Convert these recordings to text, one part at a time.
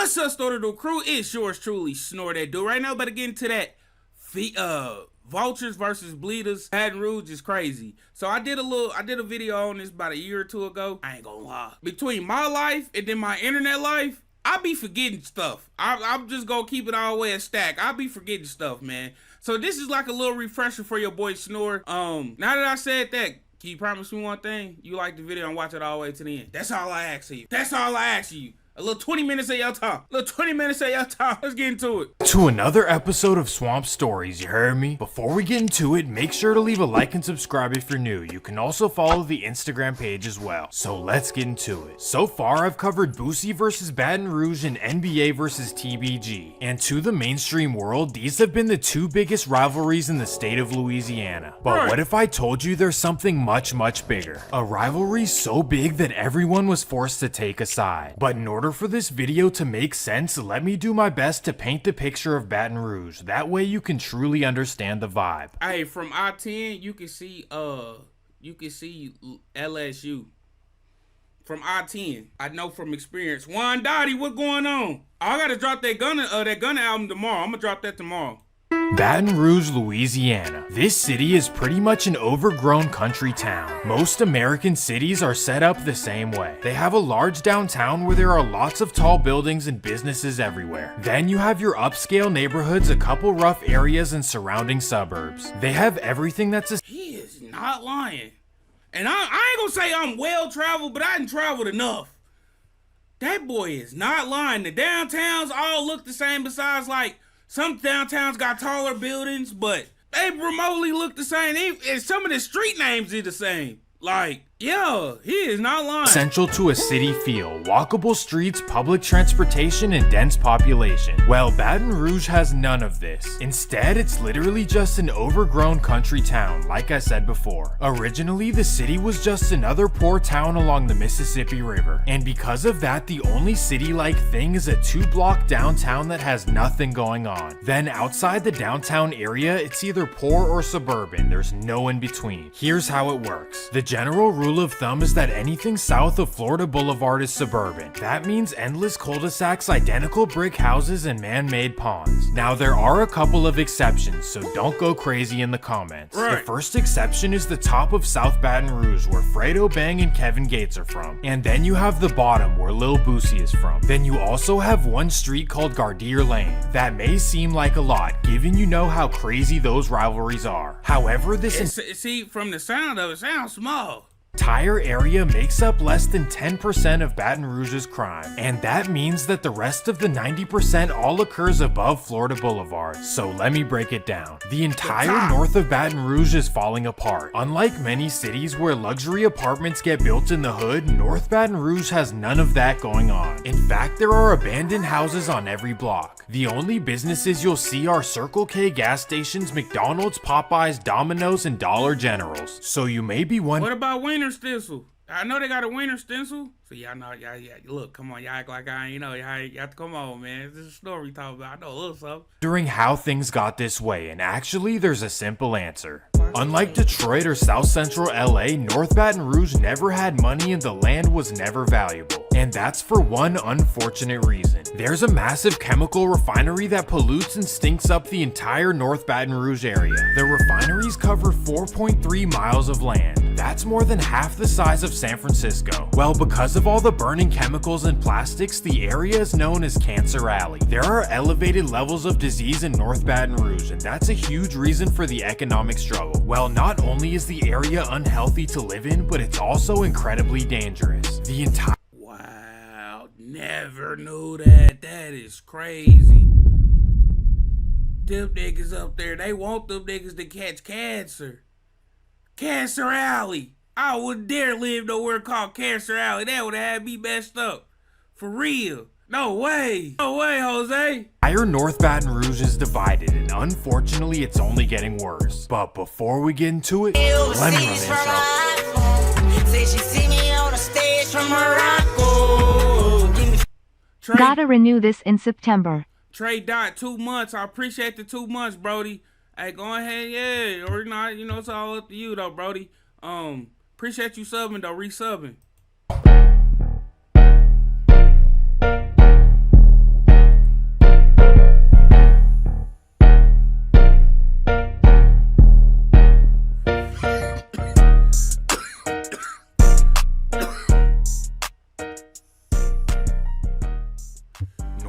What's up, Storado crew? It's yours truly, Snore That Dude. Right now, better get into that. Vultures versus Bleeders. Baton Rouge is crazy. So I did a video on this about a year or two ago. I ain't gonna lie. Between my life and then my internet life, I be forgetting stuff. I'm just gonna keep it all the way a stack. I be forgetting stuff, man. So this is like a little refresher for your boy Snore. Now that I said that, can you promise me one thing? You like the video and watch it all the way to the end. That's all I ask of you. That's all I ask of you. A little 20 minutes of your time. Let's get into it. To another episode of Swamp Stories, you heard me? Before we get into it, make sure to leave a like and subscribe if you're new. You can also follow the Instagram page as well. So let's get into it. So far, I've covered Boosie versus Baton Rouge and NBA versus TBG. And to the mainstream world, these have been the two biggest rivalries in the state of Louisiana. But what if I told you there's something much, much bigger? A rivalry so big that everyone was forced to take a side. But in order for this video to make sense, let me do my best to paint the picture of Baton Rouge. That way you can truly understand the vibe. Hey, from I-10, you can see LSU. From I-10, I know from experience. Juan Dottie, what going on? I gotta drop that Gunna album tomorrow. I'm gonna drop that tomorrow. Baton Rouge, Louisiana. This city is pretty much an overgrown country town. Most American cities are set up the same way. They have a large downtown where there are lots of tall buildings and businesses everywhere. Then you have your upscale neighborhoods, a couple rough areas, and surrounding suburbs. They have everything that's He is not lying. And I ain't gonna say I'm well traveled, but I done traveled enough. That boy is not lying. The downtowns all look the same besides like some downtowns got taller buildings, but they remotely look the same. And some of the street names are the same. Like, yeah, he is not lying. Central to a city feel, walkable streets, public transportation, and dense population. Well, Baton Rouge has none of this. Instead, it's literally just an overgrown country town, like I said before. Originally, the city was just another poor town along the Mississippi River. And because of that, the only city-like thing is a 2-block downtown that has nothing going on. Then outside the downtown area, it's either poor or suburban. There's no in between. Here's how it works. The general rule of thumb is that anything south of Florida Boulevard is suburban. That means endless cul-de-sacs, identical brick houses, and man-made ponds. Now there are a couple of exceptions, so don't go crazy in the comments. The first exception is the top of South Baton Rouge, where Fredo Bang and Kevin Gates are from. And then you have the bottom, where Lil Boosie is from. Then you also have one street called Gardere Lane. That may seem like a lot, given you know how crazy those rivalries are. However, see, from the sound of it, sounds small. Entire area makes up less than 10% of Baton Rouge's crime, and that means that the rest of the 90% all occurs above Florida Boulevard. So let me break it down. The entire north of Baton Rouge is falling apart. Unlike many cities where luxury apartments get built in the hood, North Baton Rouge has none of that going on. In fact, there are abandoned houses on every block. The only businesses you'll see are Circle K gas stations, McDonald's, Popeyes, Domino's, and Dollar Generals. So you may be wondering, what about Wiener Stencil? I know they got a Wiener Stencil. So y'all know, look, come on, y'all act like I ain't know. Y'all have to come on, man. This is a story we talk about. I know a little something. During how things got this way, and actually there's a simple answer. Unlike Detroit or South Central LA, North Baton Rouge never had money and the land was never valuable. And that's for one unfortunate reason. There's a massive chemical refinery that pollutes and stinks up the entire North Baton Rouge area. The refineries cover 4.3 miles of land. That's more than half the size of San Francisco. Well, because of all the burning chemicals and plastics, the area is known as Cancer Alley. There are elevated levels of disease in North Baton Rouge, and that's a huge reason for the economic struggle. Well, not only is the area unhealthy to live in, but it's also incredibly dangerous. The entire Wow, never knew that. That is crazy. Them niggas up there, they want them niggas to catch cancer. Cancer Alley. I wouldn't dare live nowhere called Cancer Alley. That would have had me messed up. For real. No way. No way, Jose. Entire North Baton Rouge is divided, and unfortunately, it's only getting worse. But before we get into it, let me run the intro. Say she see me on the stage from Morocco. Gotta renew this in September. Trey Dot, 2 months. I appreciate the 2 months, Brody. Hey, go ahead, yeah. Or not, you know, it's all up to you though, Brody. Appreciate you subbing though, resubbing.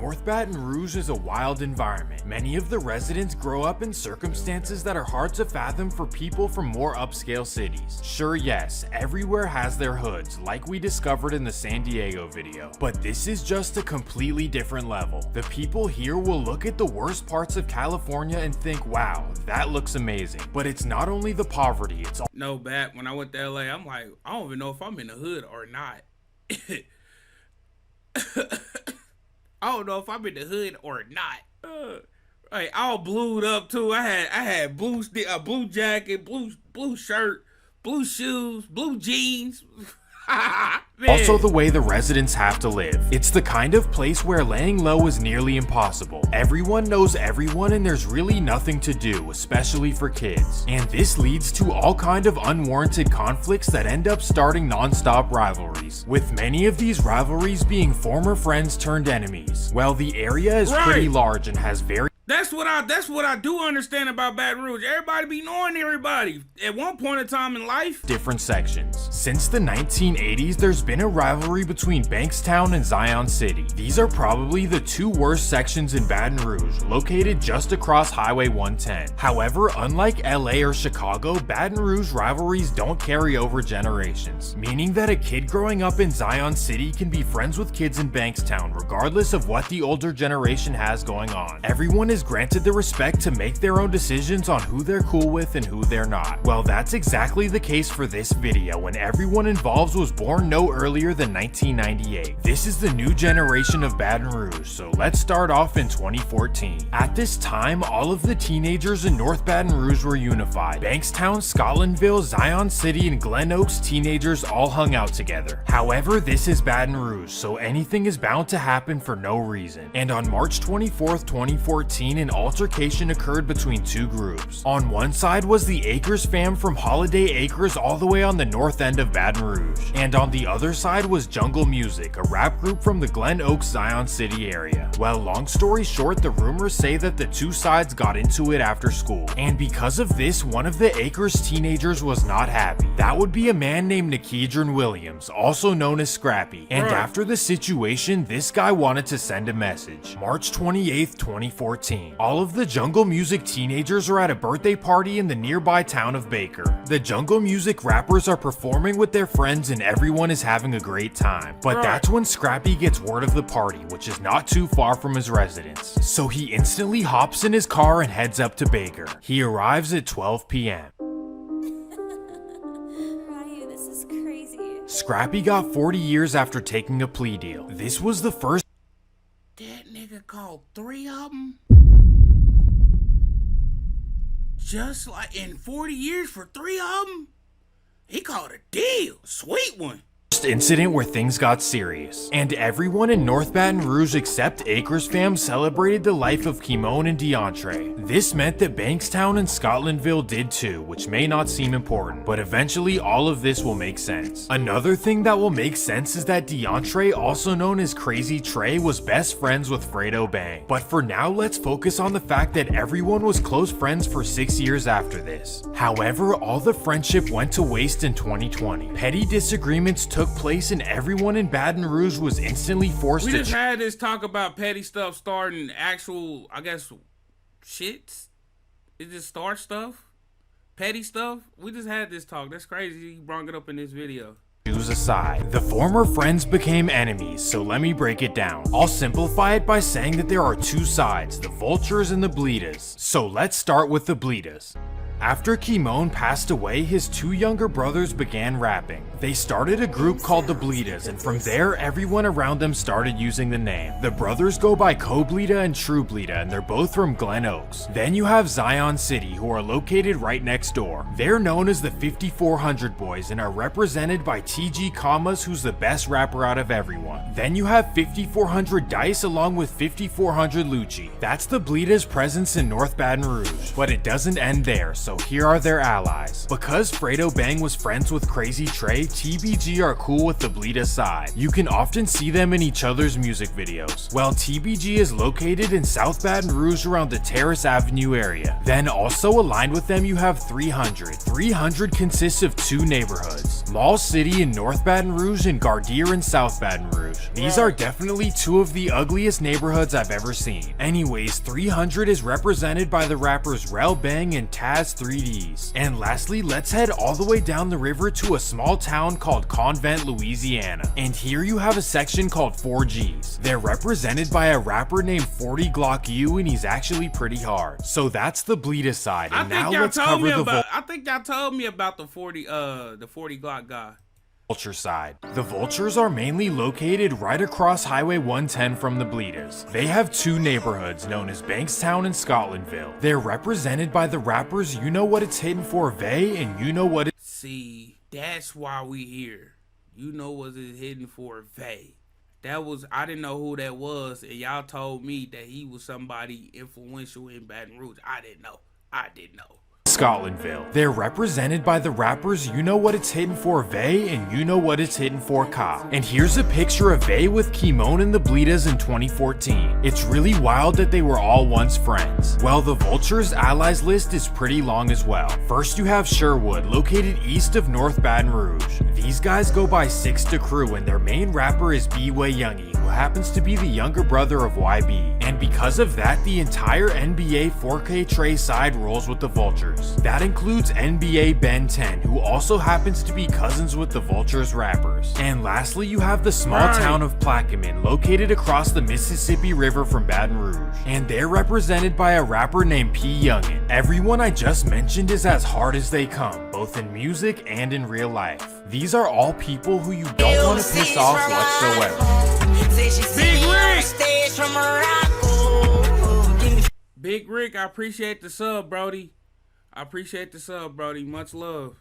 North Baton Rouge is a wild environment. Many of the residents grow up in circumstances that are hard to fathom for people from more upscale cities. Sure, yes, everywhere has their hoods, like we discovered in the San Diego video. But this is just a completely different level. The people here will look at the worst parts of California and think, wow, that looks amazing. But it's not only the poverty, it's all— No, back when I went to LA, I'm like, I don't even know if I'm in the hood or not. I don't know if I'm in the hood or not. Like, all blued up too. I had blue jacket, blue shirt, blue shoes, blue jeans. also the way the residents have to live. It's the kind of place where laying low is nearly impossible. Everyone knows everyone and there's really nothing to do, especially for kids. And this leads to all kind of unwarranted conflicts that end up starting non-stop rivalries, with many of these rivalries being former friends turned enemies. Well, the area is pretty large and has very— That's what I do understand about Baton Rouge. Everybody be knowing everybody at one point in time in life. different sections. Since the 1980s, there's been a rivalry between Bankstown and Zion City. These are probably the two worst sections in Baton Rouge, located just across Highway 110. However, unlike LA or Chicago, Baton Rouge rivalries don't carry over generations, meaning that a kid growing up in Zion City can be friends with kids in Bankstown regardless of what the older generation has going on. Everyone is granted the respect to make their own decisions on who they're cool with and who they're not. Well, that's exactly the case for this video, when everyone involved was born no earlier than 1998. This is the new generation of Baton Rouge, so let's start off in 2014. At this time, all of the teenagers in North Baton Rouge were unified. Bankstown, Scotlandville, Zion City, and Glen Oaks teenagers all hung out together. However, this is Baton Rouge, so anything is bound to happen for no reason. And on March 24th, 2014, an altercation occurred between two groups. On one side was the Acres fam from Holiday Acres all the way on the north end of Baton Rouge, and on the other side was Jungle Music, a rap group from the Glen Oaks, Zion City area. Well, long story short, the rumors say that the two sides got into it after school, and because of this, one of the Acres teenagers was not happy. That would be a man named Nikedron Williams, also known as Scrappy, and after the situation, this guy wanted to send a message. March 28th, 2014. All of the Jungle Music teenagers are at a birthday party in the nearby town of Baker. The Jungle Music rappers are performing with their friends and everyone is having a great time. But that's when Scrappy gets word of the party, which is not too far from his residence. So he instantly hops in his car and heads up to Baker. He arrives at 12 p.m. Ryu, this is crazy. Scrappy got 40 years after taking a plea deal. This was the first— That nigga called 3 of them? Just like in 40 years for 3 of them? He called a deal. Sweet one. incident where things got serious, and everyone in North Baton Rouge except Acres fam celebrated the life of Kimon and DeAndre. This meant that Bankstown and Scotlandville did too, which may not seem important, but eventually all of this will make sense. Another thing that will make sense is that DeAndre, also known as Crazy Trey, was best friends with Fredo Bang. But for now, let's focus on the fact that everyone was close friends for 6 years after this. However, all the friendship went to waste in 2020. Petty disagreements took place and everyone in Baton Rouge was instantly forced to— We just had this talk about petty stuff starting actual, I guess, shits. It just start stuff? Petty stuff? We just had this talk. That's crazy. You brought it up in this video. choose a side. The former friends became enemies, so let me break it down. I'll simplify it by saying that there are two sides, the Vultures and the BLEEDAS. So let's start with the BLEEDAS. After Kimon passed away, his two younger brothers began rapping. They started a group called the BLEEDAS, and from there, everyone around them started using the name. The brothers go by Co-Bleeda and True Bleeda, and they're both from Glen Oaks. Then you have Zion City, who are located right next door. They're known as the 5400 Boys and are represented by TG Commas, who's the best rapper out of everyone. Then you have 5400 Dice along with 5400 Lucci. That's the BLEEDA's presence in North Baton Rouge. But it doesn't end there, so here are their allies. Because Fredo Bang was friends with Crazy Trey, TBG are cool with the BLEEDAS side. You can often see them in each other's music videos. Well, TBG is located in South Baton Rouge around the Terrace Avenue area. Then also aligned with them you have 300. 300 consists of two neighborhoods, Mall City in North Baton Rouge and Gardere in South Baton Rouge. These are definitely two of the ugliest neighborhoods I've ever seen. Anyways, 300 is represented by the rappers Rel Bang and Taz 3Ds. And lastly, let's head all the way down the river to a small town called Convent, Louisiana. And here you have a section called 4Gs. They're represented by a rapper named 40 Glock U, and he's actually pretty hard. So that's the BLEEDAS side. And now let's cover the I think y'all told me about the 40 Glock guy. Vulture side. The Vultures are mainly located right across Highway 110 from the BLEEDAS. They have two neighborhoods known as Bankstown and Scotlandville. They're represented by the rappers You Know What It's Hitting For VEA and You Know What It's... See, that's why we here. You Know What It's Hitting For VEA. I didn't know who that was, and y'all told me that he was somebody influential in Baton Rouge. I didn't know. Scotlandville. They're represented by the rappers You Know What It's Hitting For VEA and You Know What It's Hitting For Ka. And here's a picture of VEA with Kimon and the BLEEDAS in 2014. It's really wild that they were all once friends. Well, the Vultures allies list is pretty long as well. First you have Sherwood, located east of North Baton Rouge. These guys go by Six to Crew, and their main rapper is B-Way Youngie, who happens to be the younger brother of YB. And because of that, the entire NBA 4K Trey side rolls with the Vultures. That includes NBA Ben 10, who also happens to be cousins with the Vultures rappers. And lastly, you have the small town of Plaquemine, located across the Mississippi River from Baton Rouge. And they're represented by a rapper named P. Youngin. Everyone I just mentioned is as hard as they come, both in music and in real life. These are all people who you don't want to piss off whatsoever. Big Rick, I appreciate the sub, Brody. Much love.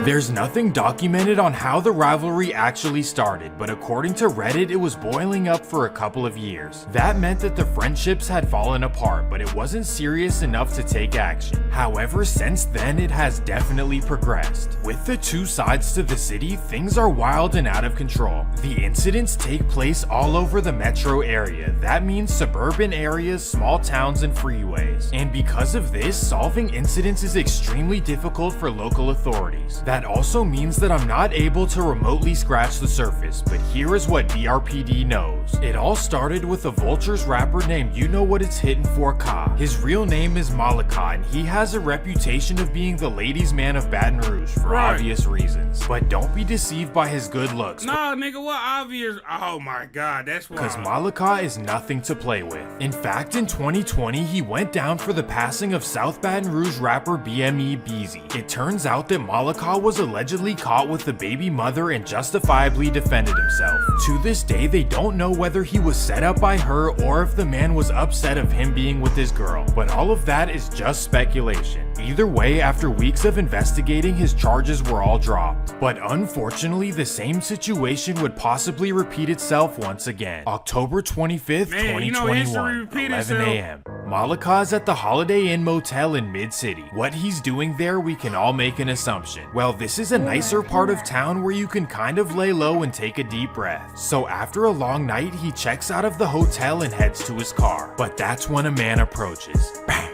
There's nothing documented on how the rivalry actually started, but according to Reddit, it was boiling up for a couple of years. That meant that the friendships had fallen apart, but it wasn't serious enough to take action. However, since then, it has definitely progressed. With the two sides to the city, things are wild and out of control. The incidents take place all over the metro area. That means suburban areas, small towns, and freeways. And because of this, solving incidents is extremely difficult for local authorities. That also means that I'm not able to remotely scratch the surface, but here is what BRPD knows. It all started with a Vultures rapper named You Know What It's Hitting For Ka. His real name is Malika, and he has a reputation of being the ladies' man of Baton Rouge for obvious reasons. But don't be deceived by his good looks. Nah, nigga, what obvious? Oh my god, that's why. Because Malika is nothing to play with. In fact, in 2020, he went down for the passing of South Baton Rouge rapper BME Beezy. It turns out that Malika was allegedly caught with the baby mother and justifiably defended himself. To this day, they don't know whether he was set up by her or if the man was upset of him being with his girl, but all of that is just speculation. Either way, after weeks of investigating, his charges were all dropped. But unfortunately, the same situation would possibly repeat itself once again. October 25th, 2021, 11 a.m. Malika is at the Holiday Inn Motel in Mid-City. What he's doing there, we can all make an assumption. Well, this is a nicer part of town where you can kind of lay low and take a deep breath. So after a long night, he checks out of the hotel and heads to his car. But that's when a man approaches. Bang!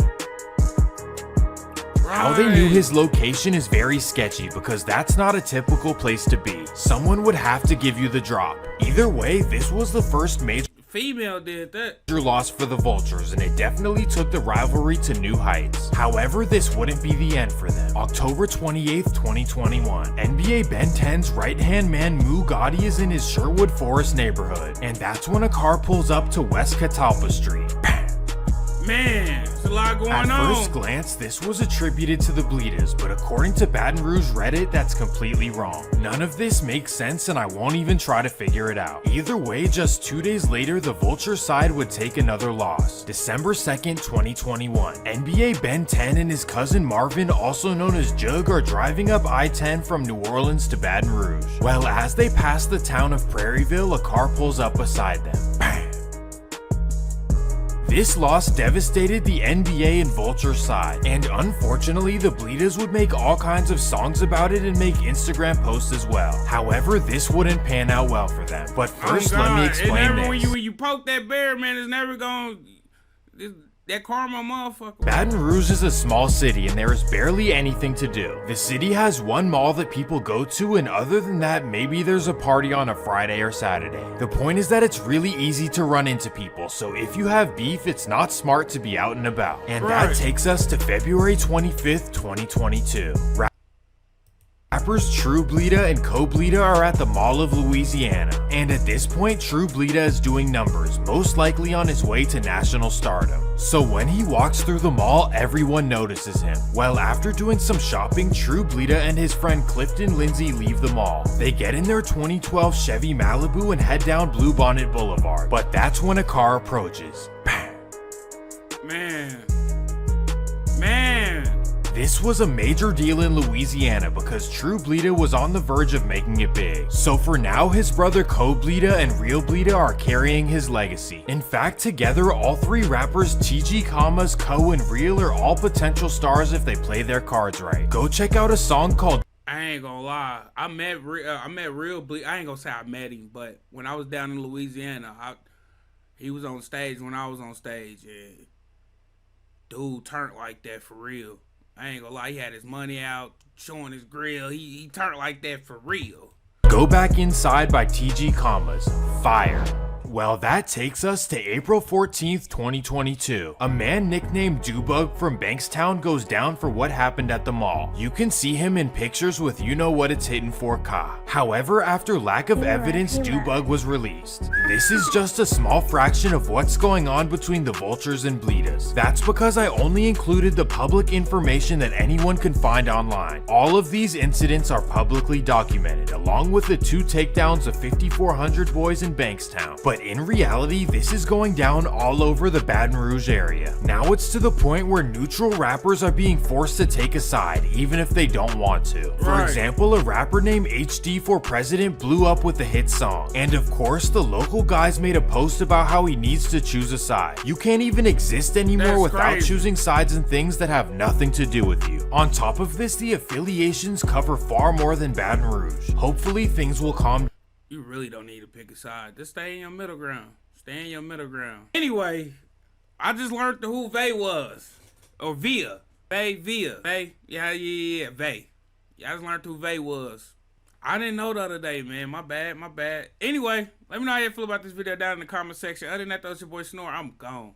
How they knew his location is very sketchy because that's not a typical place to be. Someone would have to give you the drop. Either way, this was the first major female did that loss for the Vultures, and it definitely took the rivalry to new heights. However, this wouldn't be the end for them. October 28th, 2021, NBA Ben 10's right-hand man Mu Gotti is in his Sherwood Forest neighborhood, and that's when a car pulls up to West Catalpa Street. Man, there's a lot going on. At first glance, this was attributed to the BLEEDAS, but according to Baton Rouge Reddit, that's completely wrong. None of this makes sense, and I won't even try to figure it out. Either way, just 2 days later, the Vulture side would take another loss. December 2nd, 2021. NBA Ben 10 and his cousin Marvin, also known as Jug, are driving up I-10 from New Orleans to Baton Rouge. Well, as they pass the town of Prairieville, a car pulls up beside them. Bang! This loss devastated the NBA and Vulture side, and unfortunately the BLEEDAS would make all kinds of songs about it and make Instagram posts as well. However, this wouldn't pan out well for them. But first, let me explain this. When you poke that bear, man, it's never gonna... That karma motherfucker. Baton Rouge is a small city and there is barely anything to do. The city has one mall that people go to, and other than that, maybe there's a party on a Friday or Saturday. The point is that it's really easy to run into people, so if you have beef, it's not smart to be out and about. And that takes us to February 25th, 2022. Rappers True Bleeda and Co Bleeda are at the Mall of Louisiana, and at this point True Bleeda is doing numbers, most likely on his way to national stardom. So when he walks through the mall, everyone notices him. Well, after doing some shopping, True Bleeda and his friend Clifton Lindsay leave the mall. They get in their 2012 Chevy Malibu and head down Bluebonnet Boulevard, but that's when a car approaches. Man. This was a major deal in Louisiana because True Bleeda was on the verge of making it big. So for now, his brother Co Bleeda and Real Bleeda are carrying his legacy. In fact, together, all three rappers TG, Co, and Real are all potential stars if they play their cards right. Go check out a song called I ain't gonna lie. I met Real Bleeda. I ain't gonna say I met him, but when I was down in Louisiana, he was on stage when I was on stage, and dude turned like that for real. I ain't gonna lie, he had his money out, showing his grill. He turned like that for real. Go Back Inside by TG, Fire. Well, that takes us to April 14th, 2022. A man nicknamed Dubug from Bankstown goes down for what happened at the mall. You can see him in pictures with You Know What It's Hitting for Ka. However, after lack of evidence, Dubug was released. This is just a small fraction of what's going on between the Vultures and BLEEDAS. That's because I only included the public information that anyone can find online. All of these incidents are publicly documented, along with the 2 takedowns of 5400 boys in Bankstown. But in reality, this is going down all over the Baton Rouge area. Now it's to the point where neutral rappers are being forced to take a side, even if they don't want to. For example, a rapper named HD for President blew up with the hit song. And of course, the local guys made a post about how he needs to choose a side. You can't even exist anymore without choosing sides in things that have nothing to do with you. On top of this, the affiliations cover far more than Baton Rouge. Hopefully, things will calm down. You really don't need to pick a side. Just stay in your middle ground. Stay in your middle ground. Anyway, I just learned who VEA was. Or VEA. VEA. VEA. Yeah, VEA. Yeah, I just learned who VEA was. I didn't know the other day, man. My bad. Anyway, let me know how you feel about this video down in the comment section. Other than that, though, it's your boy Snore. I'm gone.